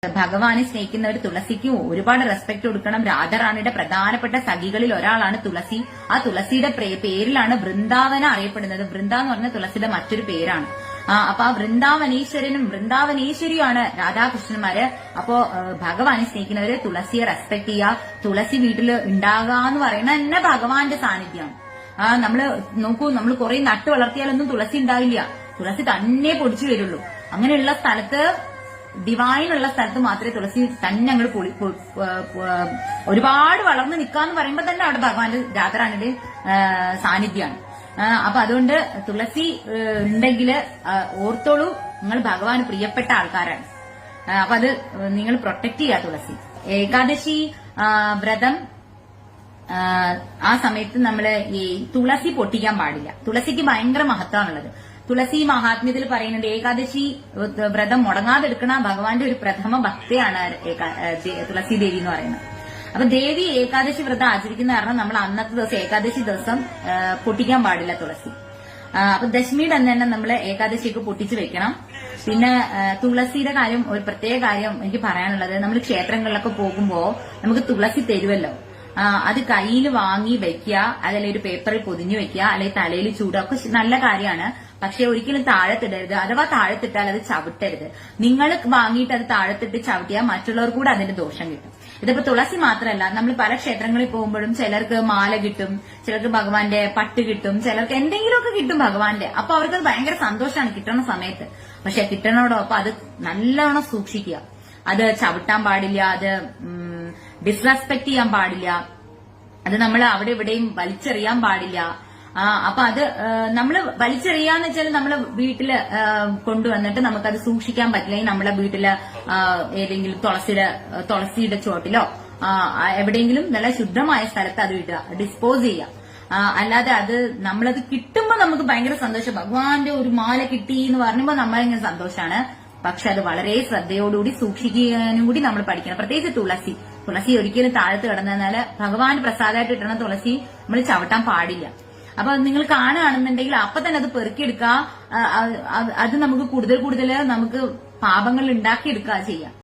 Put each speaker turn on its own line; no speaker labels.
ഭഗവാനെ സ്നേഹിക്കുന്നവർ തുളസിക്ക് ഒരുപാട് റെസ്പെക്ട് കൊടുക്കണം. രാധാറാണിയുടെ പ്രധാനപ്പെട്ട സഖികളിൽ ഒരാളാണ് തുളസി. ആ തുളസിയുടെ പേരിലാണ് വൃന്ദാവന അറിയപ്പെടുന്നത്. വൃന്ദ എന്ന് പറഞ്ഞ തുളസിയുടെ മറ്റൊരു പേരാണ്. അപ്പൊ ആ വൃന്ദാവനേശ്വരനും വൃന്ദാവനേശ്വരിയുമാണ് രാധാകൃഷ്ണന്മാര്. അപ്പോ ഭഗവാനെ സ്നേഹിക്കുന്നവര് തുളസിയെ റെസ്പെക്ട് ചെയ്യുക. തുളസി വീട്ടിൽ ഉണ്ടാകാന്ന് പറയുന്നത് തന്നെ ഭഗവാന്റെ സാന്നിധ്യമാണ്. നമ്മള് നോക്കൂ, നമ്മൾ കുറെ നട്ടു വളർത്തിയാലൊന്നും തുളസി ഉണ്ടാവില്ല. തുളസി തന്നെ പൊടിച്ചു വരുള്ളൂ. അങ്ങനെയുള്ള സ്ഥലത്ത്, ഡിവൈൻ ഉള്ള സ്ഥലത്ത് മാത്രമേ തുളസി തന്നെ അങ്ങോട്ട് ഒരുപാട് വളർന്ന് നിൽക്കാന്ന് പറയുമ്പോ തന്നെ അവിടെ ഭഗവാന്റെ രാധാറാണിയുടെ സാന്നിധ്യമാണ്. അപ്പൊ അതുകൊണ്ട് തുളസി ഉണ്ടെങ്കിൽ ഓർത്തോളൂ, നിങ്ങൾ ഭഗവാന് പ്രിയപ്പെട്ട ആൾക്കാരാണ്. അപ്പൊ അത് നിങ്ങൾ പ്രൊട്ടക്ട് ചെയ്യുക. തുളസി ഏകാദശി വ്രതം ആ സമയത്ത് നമ്മള് ഈ തുളസി പൊട്ടിക്കാൻ പാടില്ല. തുളസിക്ക് ഭയങ്കര മഹത്വമാണുള്ളത്. തുളസി മഹാത്മ്യത്തിൽ പറയുന്നുണ്ട്, ഏകാദശി വ്രതം മുടങ്ങാതെടുക്കണ ഭഗവാന്റെ ഒരു പ്രഥമ ഭക്തയാണ് തുളസി ദേവി എന്ന് പറയുന്നത്. അപ്പൊ ദേവി ഏകാദശി വ്രതം ആചരിക്കുന്ന കാരണം നമ്മൾ അന്നത്തെ ദിവസം, ഏകാദശി ദിവസം പൊട്ടിക്കാൻ പാടില്ല തുളസി. അപ്പൊ ദശമിയുടെ അന്ന് തന്നെ നമ്മൾ ഏകാദശിയൊക്കെ പൊട്ടിച്ചു വെക്കണം. പിന്നെ തുളസിയുടെ കാര്യം, ഒരു പ്രത്യേക കാര്യം എനിക്ക് പറയാനുള്ളത്, നമ്മൾ ക്ഷേത്രങ്ങളിലൊക്കെ പോകുമ്പോ നമുക്ക് തുളസി തരുമല്ലോ, അത് കയ്യിൽ വാങ്ങി വെക്കുക, അതല്ലെങ്കിൽ ഒരു പേപ്പറിൽ പൊതിഞ്ഞു വെക്കുക, അല്ലെങ്കിൽ തലയിൽ ചൂടുക, ഒക്കെ നല്ല കാര്യമാണ്. പക്ഷെ ഒരിക്കലും താഴത്തിടരുത്. അഥവാ താഴത്തിട്ടാൽ അത് ചവിട്ടരുത്. നിങ്ങൾ വാങ്ങിയിട്ട് അത് താഴത്തിട്ട് ചവിട്ടിയാൽ മറ്റുള്ളവർക്ക് കൂടെ അതിന്റെ ദോഷം കിട്ടും. ഇതിപ്പോ തുളസി മാത്രമല്ല, നമ്മൾ പല ക്ഷേത്രങ്ങളിൽ പോകുമ്പോഴും ചിലർക്ക് മാല കിട്ടും, ചിലർക്ക് ഭഗവാന്റെ പട്ട് കിട്ടും, ചിലർക്ക് എന്തെങ്കിലുമൊക്കെ കിട്ടും ഭഗവാന്റെ. അപ്പൊ അവർക്ക് ഭയങ്കര സന്തോഷമാണ് കിട്ടുന്ന സമയത്ത്. പക്ഷെ കിട്ടണോടൊപ്പം അത് നല്ലവണ്ണം സൂക്ഷിക്കുക. അത് ചവിട്ടാൻ പാടില്ല, അത് ഡിസ്റെസ്പെക്ട് ചെയ്യാൻ പാടില്ല, അത് നമ്മൾ അവിടെ ഇവിടെയും വലിച്ചെറിയാൻ പാടില്ല. അപ്പൊ അത് നമ്മള് വലിച്ചെറിയാന്ന് വെച്ചാൽ നമ്മള് വീട്ടില് കൊണ്ടുവന്നിട്ട് നമുക്കത് സൂക്ഷിക്കാൻ പറ്റില്ലെങ്കിൽ നമ്മളെ വീട്ടില് ഏതെങ്കിലും തുളസിയുടെ ചോട്ടിലോ എവിടെയെങ്കിലും നല്ല ശുദ്ധമായ സ്ഥലത്ത് അത് ഇടുക, ഡിസ്പോസ് ചെയ്യുക. അല്ലാതെ അത് നമ്മളത് കിട്ടുമ്പോ നമുക്ക് ഭയങ്കര സന്തോഷം, ഭഗവാന്റെ ഒരു മാല കിട്ടി എന്ന് പറയുമ്പോ നമ്മളിങ്ങനെ സന്തോഷമാണ്. പക്ഷെ അത് വളരെ ശ്രദ്ധയോടുകൂടി സൂക്ഷിക്കാനും കൂടി നമ്മൾ പഠിക്കണം. പ്രത്യേകിച്ച് തുളസി ഒരിക്കലും താഴത്ത് കിടന്നാല് ഭഗവാൻ പ്രസാദമായിട്ട് കിട്ടുന്ന തുളസി നമ്മൾ ചവിട്ടാൻ പാടില്ല. അപ്പൊ നിങ്ങൾ കാണുകയാണെന്നുണ്ടെങ്കിൽ അപ്പൊ തന്നെ അത് പെറുക്കിയെടുക്കുക. അത് നമുക്ക് കൂടുതൽ നമുക്ക് പാപങ്ങൾ ഉണ്ടാക്കിയെടുക്കുക ചെയ്യാം.